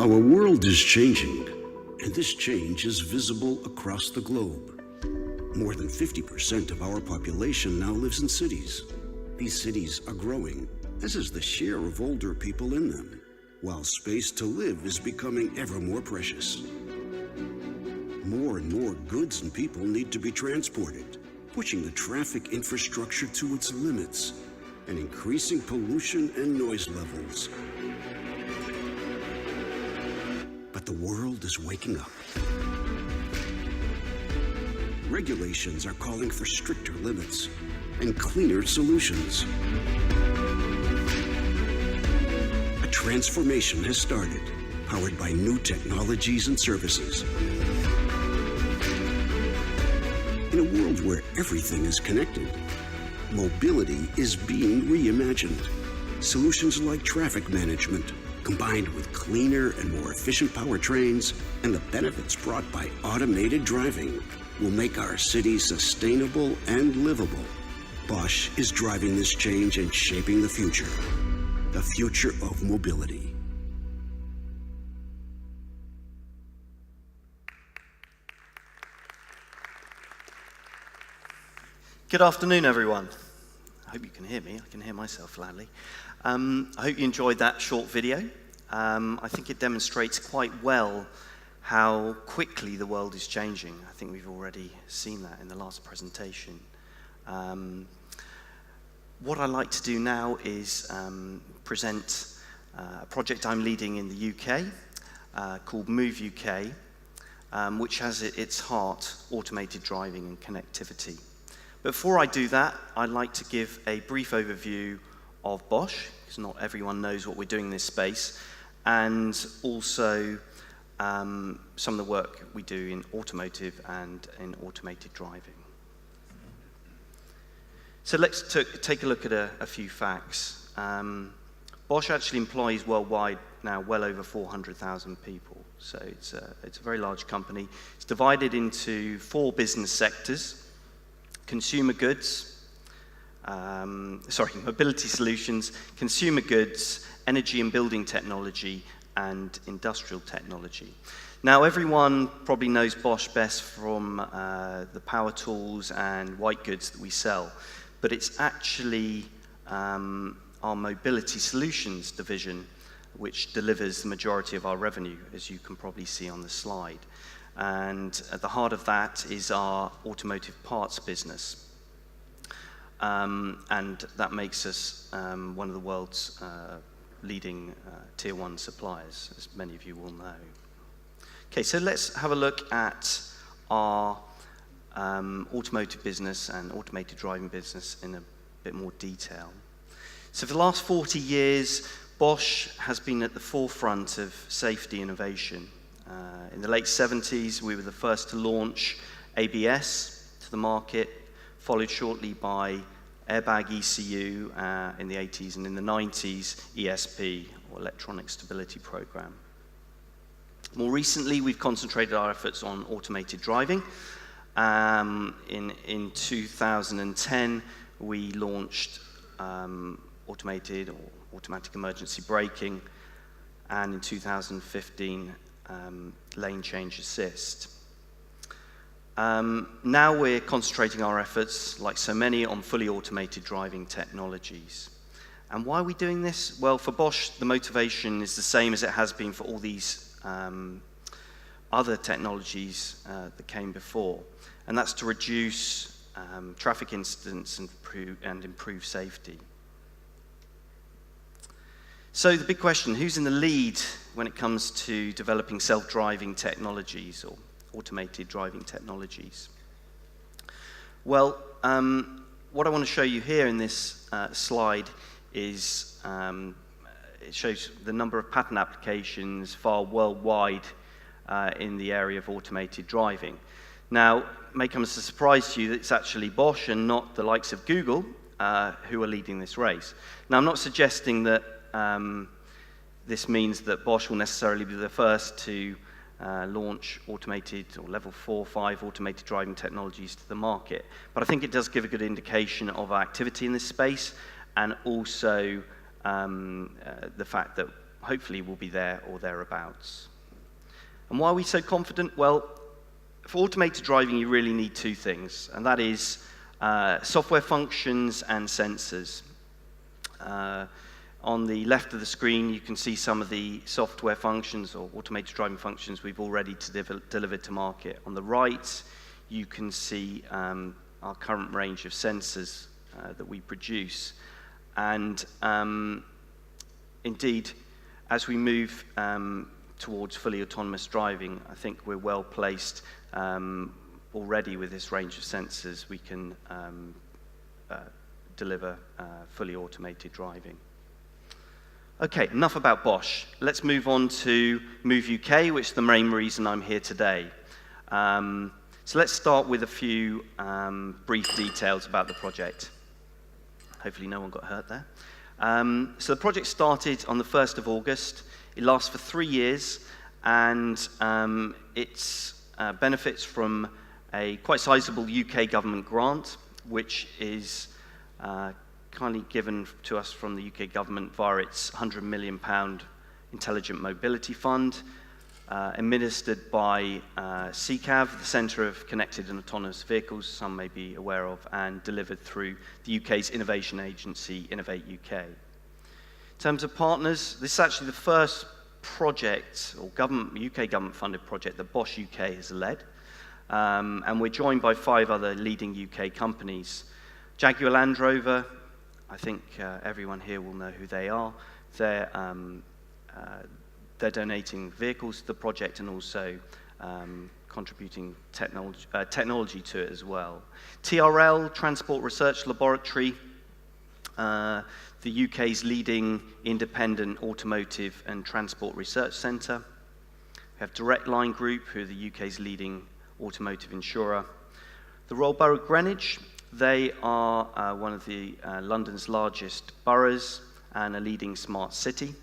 Our world is changing, and this change is visible across the globe. More than 50% of our population now lives in cities. These cities are growing, as is the share of older people in them, while space to live is becoming ever more precious. More and more goods and people need to be transported, pushing the traffic infrastructure to its limits and increasing pollution and noise levels. But the world is waking up. Regulations are calling for stricter limits and cleaner solutions. A transformation has started, powered by new technologies and services. In a world where everything is connected, mobility is being reimagined. Solutions like traffic management, combined with cleaner and more efficient powertrains and the benefits brought by automated driving, will make our cities sustainable and livable. Bosch is driving this change and shaping the future of mobility. Good afternoon, everyone. I hope you can hear me. I can hear myself loudly. I hope you enjoyed that short video. I think it demonstrates quite well how quickly the world is changing. I think we've already seen that in the last presentation. What I'd like to do now is present a project I'm leading in the UK called Move UK, which has at its heart automated driving and connectivity. Before I do that, I'd like to give a brief overview of Bosch, because not everyone knows what we're doing in this space, and also some of the work we do in automotive and in automated driving. So let's take a look at a few facts. Bosch actually employs worldwide now well over 400,000 people, so it's a very large company. It's divided into 4 business sectors: consumer goods, mobility solutions, consumer goods, energy and building technology, and industrial technology. Now, everyone probably knows Bosch best from the power tools and white goods that we sell, but it's actually our mobility solutions division which delivers the majority of our revenue, as you can probably see on the slide. And at the heart of that is our automotive parts business. And that makes us one of the world's leading tier 1 suppliers, as many of you will know. Okay, so let's have a look at our automotive business and automated driving business in a bit more detail. So for the last 40 years, Bosch has been at the forefront of safety innovation. In the late 70s, we were the first to launch ABS to the market, followed shortly by airbag ECU in the 80s, and in the 90s, ESP, or Electronic Stability Program. More recently, we've concentrated our efforts on automated driving. In 2010, we launched automated or automatic emergency braking, and in 2015, lane change assist. Now we're concentrating our efforts, like so many, on fully automated driving technologies. And why are we doing this? Well, for Bosch, the motivation is the same as it has been for all these other technologies that came before, and that's to reduce traffic incidents and improve safety. So the big question, who's in the lead when it comes to developing self-driving technologies or automated driving technologies? Well, what I want to show you here in this slide is it shows the number of patent applications filed worldwide in the area of automated driving. Now, it may come as a surprise to you that it's actually Bosch and not the likes of Google who are leading this race. Now, I'm not suggesting that this means that Bosch will necessarily be the first to launch automated or level 4, 5 automated driving technologies to the market. But I think it does give a good indication of our activity in this space, and also the fact that hopefully we'll be there or thereabouts. And why are we so confident? Well, for automated driving, you really need two things, and that is software functions and sensors. On the left of the screen, you can see some of the software functions or automated driving functions we've already delivered to market. On the right, you can see our current range of sensors that we produce. And indeed, as we move towards fully autonomous driving, I think we're well placed already with this range of sensors. We can deliver fully automated driving. Okay, enough about Bosch. Let's move on to Move UK, which is the main reason I'm here today. So let's start with a few brief details about the project. Hopefully no one got hurt there. So the project started on the 1st of August. It lasts for 3 years, and it benefits from a quite sizable UK government grant, which is kindly given to us from the UK government via its £100 million Intelligent Mobility Fund, administered by CCAV, the Centre of Connected and Autonomous Vehicles, some may be aware of, and delivered through the UK's innovation agency, Innovate UK. In terms of partners, this is actually the first project, or UK government-funded project, that Bosch UK has led, and we're joined by 5 other leading UK companies. Jaguar Land Rover, I think everyone here will know who they are. They're donating vehicles to the project and also contributing technology to it as well. TRL, Transport Research Laboratory, the UK's leading independent automotive and transport research centre. We have Direct Line Group, who are the UK's leading automotive insurer. The Royal Borough of Greenwich, they are one of the London's largest boroughs and a leading smart city.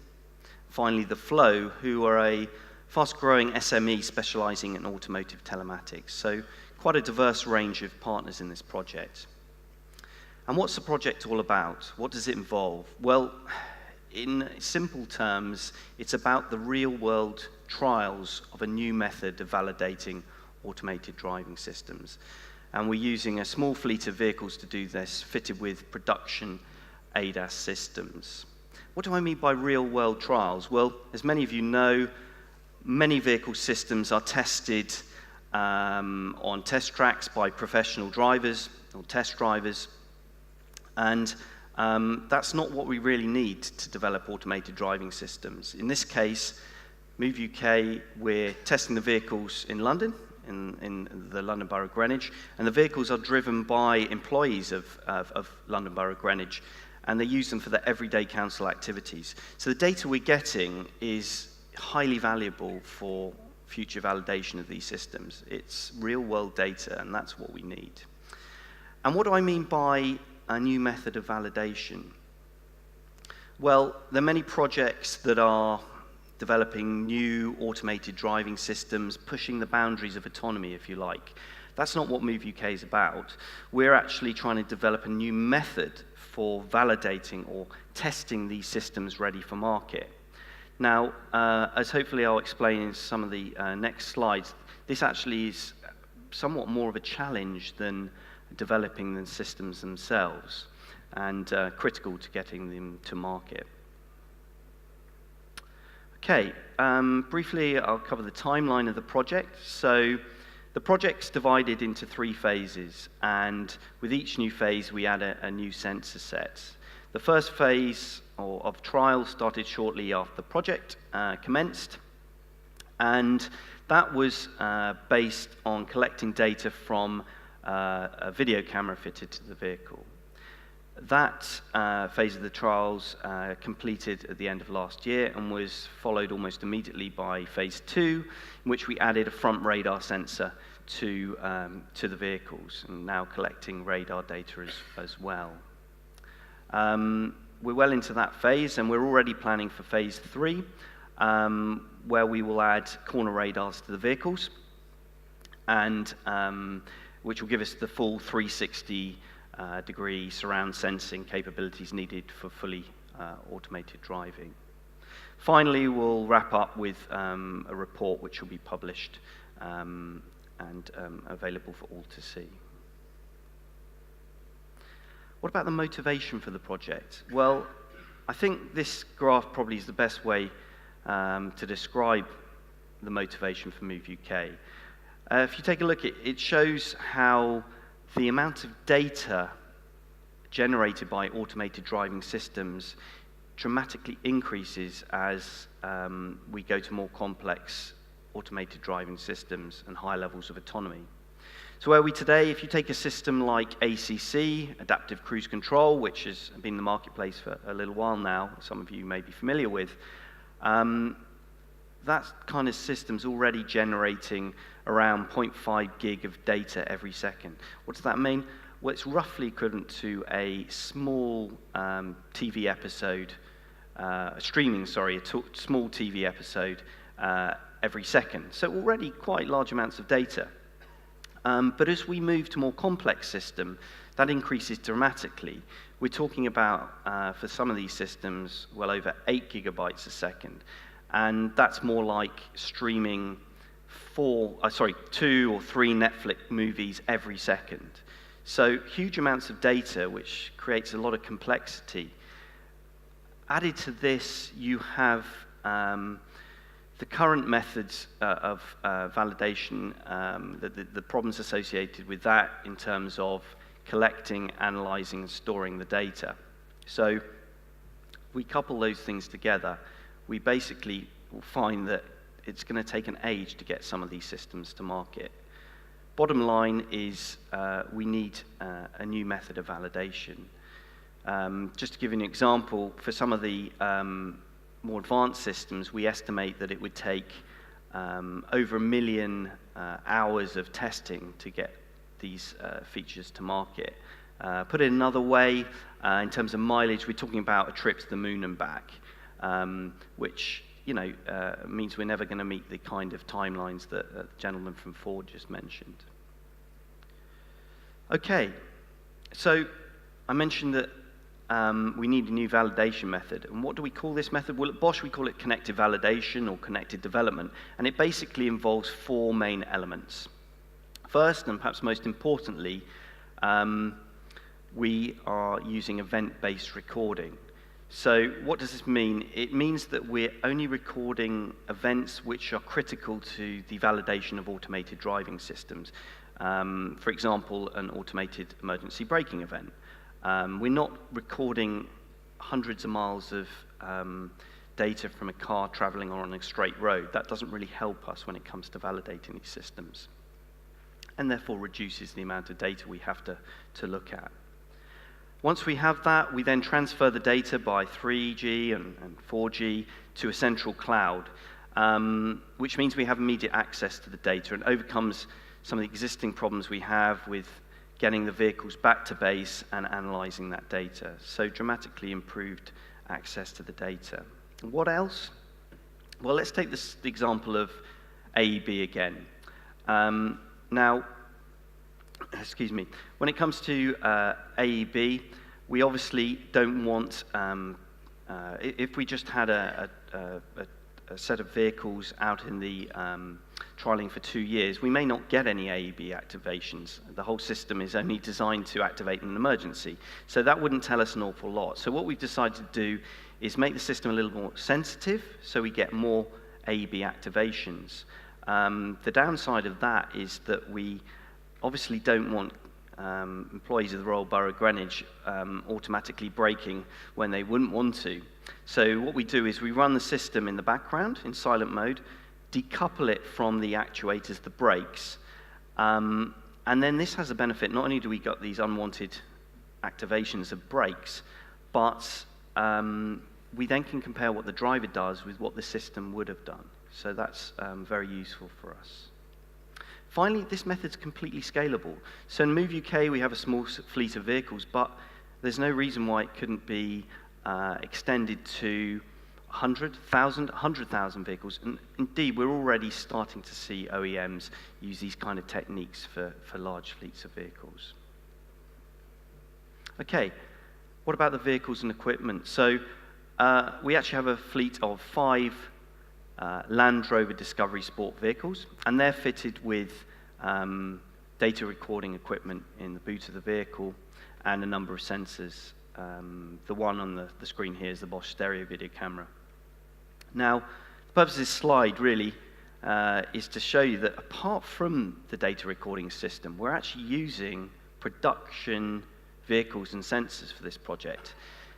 Finally, The Flow, who are a fast-growing SME specialising in automotive telematics. So quite a diverse range of partners in this project. And what's the project all about? What does it involve? Well, in simple terms, it's about the real-world trials of a new method of validating automated driving systems. And we're using a small fleet of vehicles to do this, fitted with production ADAS systems. What do I mean by real-world trials? Well, as many of you know, many vehicle systems are tested on test tracks by professional drivers or test drivers, and that's not what we really need to develop automated driving systems. In this case, Move UK, we're testing the vehicles in London, in the London Borough of Greenwich, and the vehicles are driven by employees of London Borough of Greenwich, and they use them for their everyday council activities. So the data we're getting is highly valuable for future validation of these systems. It's real-world data, and that's what we need. And what do I mean by a new method of validation? Well, there are many projects that are developing new automated driving systems, pushing the boundaries of autonomy, if you like. That's not what Move UK is about. We're actually trying to develop a new method for validating or testing these systems ready for market. Now, as hopefully I'll explain in some of the next slides, this actually is somewhat more of a challenge than developing the systems themselves, and critical to getting them to market. Okay, briefly I'll cover the timeline of the project. So the project's divided into 3 phases, and with each new phase we add a new sensor set. The first phase of trial started shortly after the project commenced, and that was based on collecting data from a video camera fitted to the vehicle. That phase of the trials completed at the end of last year and was followed almost immediately by phase 2, in which we added a front radar sensor to the vehicles, and now collecting radar data as well. We're well into that phase, and we're already planning for phase 3, where we will add corner radars to the vehicles, and which will give us the full 360-degree surround sensing capabilities needed for fully automated driving. Finally, we'll wrap up with a report which will be published and available for all to see. What about the motivation for the project? Well, I think this graph probably is the best way to describe the motivation for Move UK. If you take a look, it shows how the amount of data generated by automated driving systems dramatically increases as we go to more complex automated driving systems and higher levels of autonomy. So where are we today? If you take a system like ACC, Adaptive Cruise Control, which has been in the marketplace for a little while now, some of you may be familiar with, that kind of system's already generating around 0.5 gig of data every second. What does that mean? Well, it's roughly equivalent to a small TV episode, small TV episode every second. So already quite large amounts of data. But as we move to more complex system, that increases dramatically. We're talking about, for some of these systems, well over 8 gigabytes a second. And that's more like streaming 2 or 3 Netflix movies every second. So huge amounts of data, which creates a lot of complexity. Added to this, you have the current methods of validation, the problems associated with that in terms of collecting, analyzing, and storing the data. So we couple those things together, we basically will find that it's going to take an age to get some of these systems to market. Bottom line is we need a new method of validation. Just to give you an example, for some of the more advanced systems, we estimate that it would take over 1 million hours of testing to get these features to market. Put it another way, in terms of mileage, we're talking about a trip to the moon and back, which means we're never going to meet the kind of timelines that the gentleman from Ford just mentioned. Okay, so I mentioned that we need a new validation method. And what do we call this method? Well, at Bosch, we call it connected validation or connected development. And it basically involves 4 main elements. First, and perhaps most importantly, we are using event-based recording. So what does this mean? It means that we're only recording events which are critical to the validation of automated driving systems. For example, an automated emergency braking event. We're not recording hundreds of miles of data from a car traveling on a straight road. That doesn't really help us when it comes to validating these systems, and therefore reduces the amount of data we have to look at. Once we have that, we then transfer the data by 3G and 4G to a central cloud, which means we have immediate access to the data and overcomes some of the existing problems we have with getting the vehicles back to base and analyzing that data. So dramatically improved access to the data. What else? Well, let's take the example of AEB again. Now, excuse me, when it comes to AEB, we obviously don't want, if we just had a set of vehicles out in the trialing for 2 years, we may not get any AEB activations. The whole system is only designed to activate in an emergency. So that wouldn't tell us an awful lot. So what we've decided to do is make the system a little more sensitive so we get more AEB activations. The downside of that is that we obviously don't want employees of the Royal Borough of Greenwich automatically braking when they wouldn't want to. So what we do is we run the system in the background in silent mode, decouple it from the actuators, the brakes, and then this has a benefit. Not only do we get these unwanted activations of brakes, but we then can compare what the driver does with what the system would have done. So that's very useful for us. Finally, this method's completely scalable. So in Move UK, we have a small fleet of vehicles, but there's no reason why it couldn't be extended to 100,000 vehicles, and indeed we're already starting to see OEMs use these kind of techniques for large fleets of vehicles. Okay, what about the vehicles and equipment? So we actually have a fleet of 5 Land Rover Discovery Sport vehicles, and they're fitted with data recording equipment in the boot of the vehicle and a number of sensors. The one on the screen here is the Bosch stereo video camera. Now, the purpose of this slide really is to show you that apart from the data recording system, we're actually using production vehicles and sensors for this project.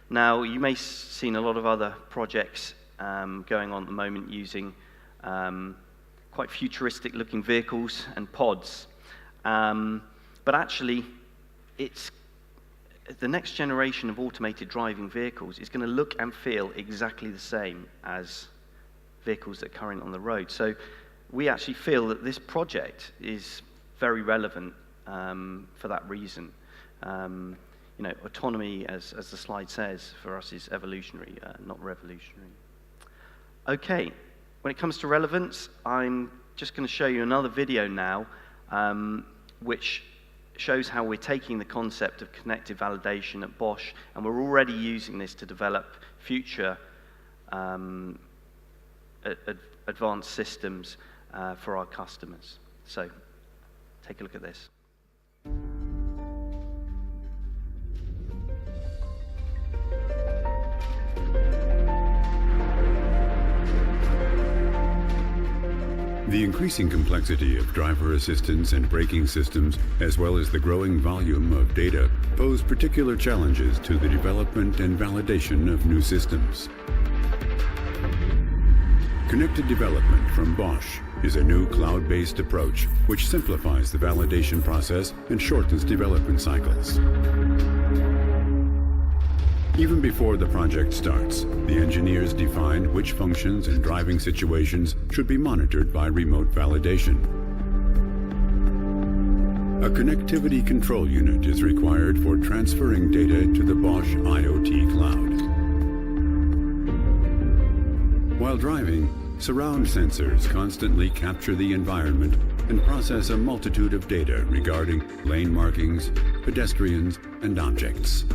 Now, you may have seen a lot of other projects going on at the moment using quite futuristic looking vehicles and pods. But actually, the next generation of automated driving vehicles is going to look and feel exactly the same as vehicles that are currently on the road. So we actually feel that this project is very relevant for that reason. You know, autonomy, as the slide says, for us is evolutionary, not revolutionary. Okay, when it comes to relevance, I'm just going to show you another video now, which shows how we're taking the concept of connected validation at Bosch, and we're already using this to develop future advanced systems for our customers. So, take a look at this. The increasing complexity of driver assistance and braking systems, as well as the growing volume of data, pose particular challenges to the development and validation of new systems. Connected development from Bosch is a new cloud-based approach which simplifies the validation process and shortens development cycles. Even before the project starts, the engineers define which functions and driving situations should be monitored by remote validation. A connectivity control unit is required for transferring data to the Bosch IoT cloud. While driving, surround sensors constantly capture the environment and process a multitude of data regarding lane markings, pedestrians, and objects.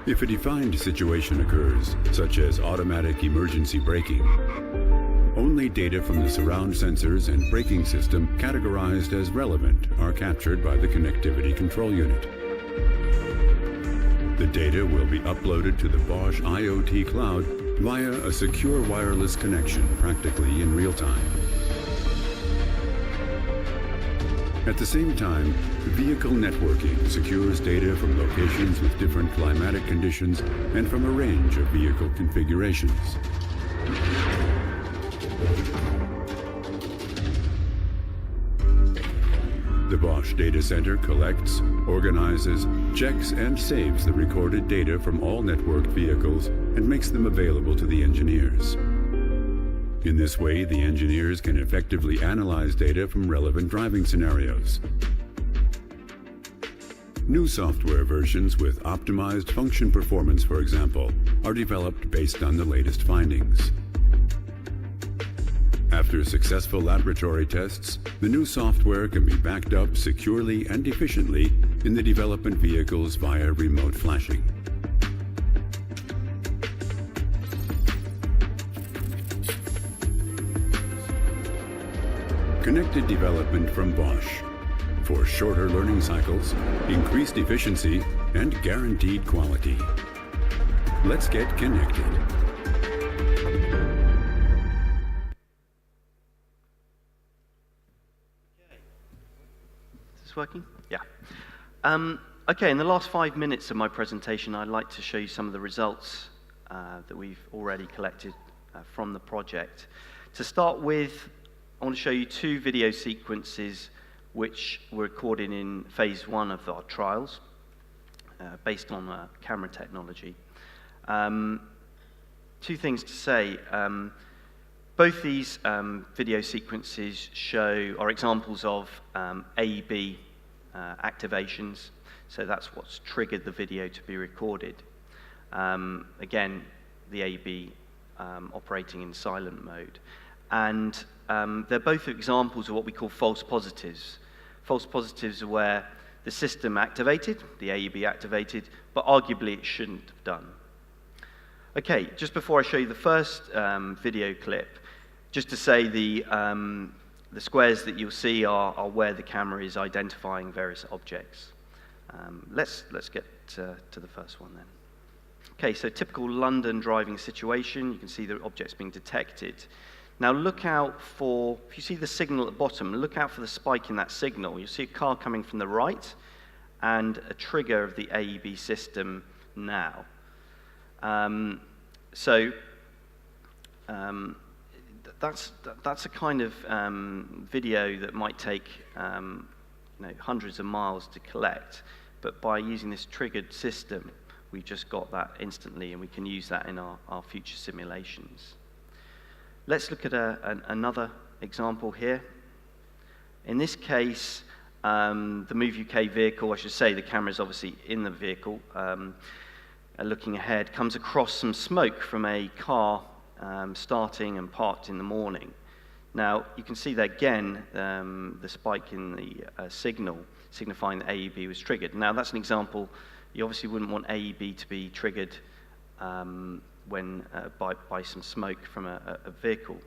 If a defined situation occurs, such as automatic emergency braking, only data from the surround sensors and braking system categorized as relevant are captured by the connectivity control unit. The data will be uploaded to the Bosch IoT cloud via a secure wireless connection practically in real time. At the same time, vehicle networking secures data from locations with different climatic conditions and from a range of vehicle configurations. The Bosch data center collects, organizes, checks, and saves the recorded data from all networked vehicles and makes them available to the engineers. In this way, the engineers can effectively analyze data from relevant driving scenarios. New software versions with optimized function performance, for example, are developed based on the latest findings. After successful laboratory tests, the new software can be backed up securely and efficiently in the development vehicles via remote flashing. Connected development from Bosch for shorter learning cycles, increased efficiency, and guaranteed quality. Let's get connected. Is this working? Yeah. Okay, in the last 5 minutes of my presentation, I'd like to show you some of the results that we've already collected from the project. To start with, I want to show you 2 video sequences which were recorded in phase 1 of our trials, based on camera technology. 2 things to say. Both these video sequences are examples of AEB activations, so that's what's triggered the video to be recorded. Again, the AEB operating in silent mode. And they're both examples of what we call false positives. False positives are where the system activated, the AEB activated, but arguably it shouldn't have done. Okay, just before I show you the first video clip, just to say the squares that you'll see are where the camera is identifying various objects. Let's get to the first one then. Okay, so typical London driving situation. You can see the objects being detected. Now look out for, if you see the signal at the bottom, look out for the spike in that signal. You'll see a car coming from the right and a trigger of the AEB system now. That's a kind of video that might take hundreds of miles to collect, but by using this triggered system, we've just got that instantly, and we can use that in our future simulations. Let's look at another example here. In this case, the Move UK vehicle, I should say the camera is obviously in the vehicle, looking ahead, comes across some smoke from a car starting and parked in the morning. Now, you can see there again the spike in the signal, signifying that AEB was triggered. Now, that's an example. You obviously wouldn't want AEB to be triggered by some smoke from a vehicle.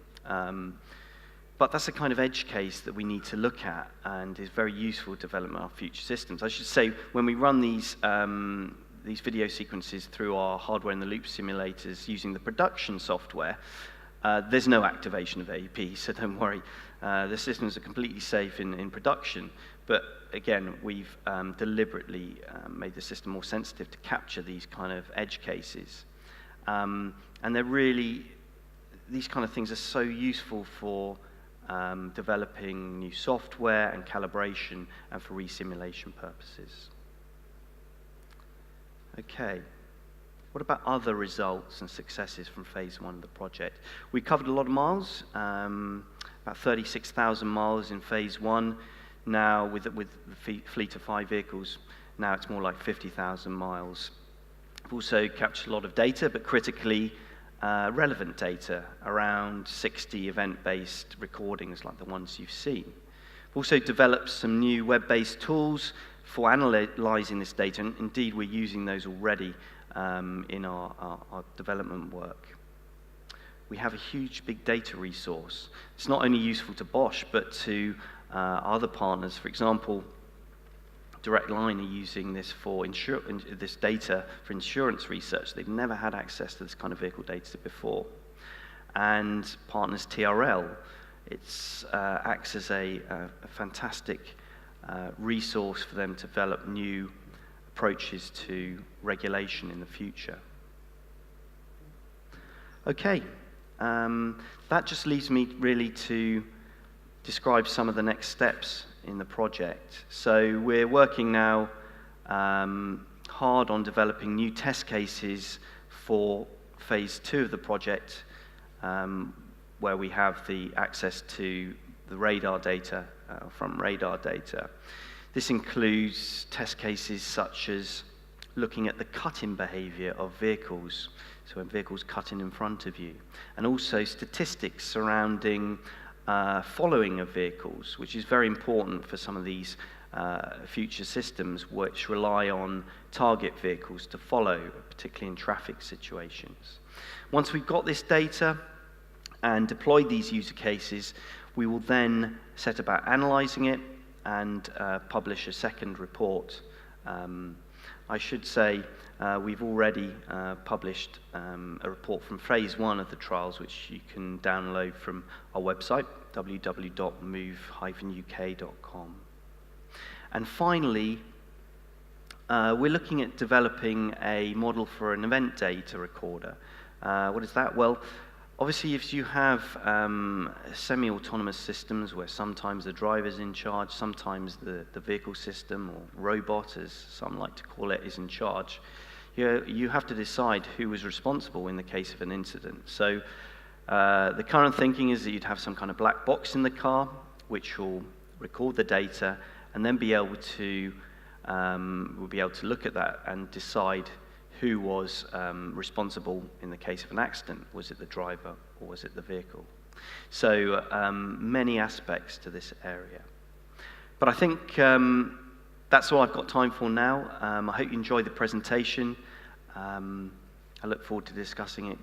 But that's a kind of edge case that we need to look at and is very useful to develop our future systems. I should say, when we run these video sequences through our hardware-in-the-loop simulators using the production software, there's no activation of AEB, so don't worry. The systems are completely safe in production. But again, we've deliberately made the system more sensitive to capture these kind of edge cases. And they're really, these kind of things are so useful for developing new software and calibration and for resimulation purposes. Okay, what about other results and successes from phase 1 of the project? We covered a lot of miles, about 36,000 miles in phase 1. Now, with the fleet of 5 vehicles, now it's more like 50,000 miles. We've also captured a lot of data, but critically relevant data, around 60 event-based recordings like the ones you've seen. We've also developed some new web-based tools for analyzing this data, and indeed we're using those already in our development work. We have a huge big data resource. It's not only useful to Bosch, but to other partners. For example, Direct Line are using this for this data for insurance research. They've never had access to this kind of vehicle data before. And partners TRL, it acts as a fantastic resource for them to develop new approaches to regulation in the future. Okay, that just leaves me really to describe some of the next steps in the project. So we're working now hard on developing new test cases for phase 2 of the project, where we have the access to the radar data from radar data. This includes test cases such as looking at the cut-in behavior of vehicles, so when vehicles cut in front of you, and also statistics surrounding following of vehicles, which is very important for some of these future systems which rely on target vehicles to follow, particularly in traffic situations. Once we've got this data and deployed these user cases, we will then set about analyzing it and publish a second report. I should say we've already published a report from phase 1 of the trials, which you can download from our website, www.move-uk.com. And finally, we're looking at developing a model for an event data recorder. What is that? Well, obviously, if you have semi-autonomous systems where sometimes the driver's in charge, sometimes the vehicle system or robot, as some like to call it, is in charge, you have to decide who is responsible in the case of an incident. So the current thinking is that you'd have some kind of black box in the car which will record the data and then we'll be able to look at that and decide who was responsible in the case of an accident. Was it the driver or was it the vehicle? So many aspects to this area. But I think that's all I've got time for now. I hope you enjoyed the presentation. I look forward to discussing it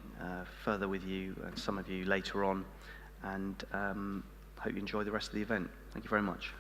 further with you and some of you later on, and hope you enjoy the rest of the event. Thank you very much.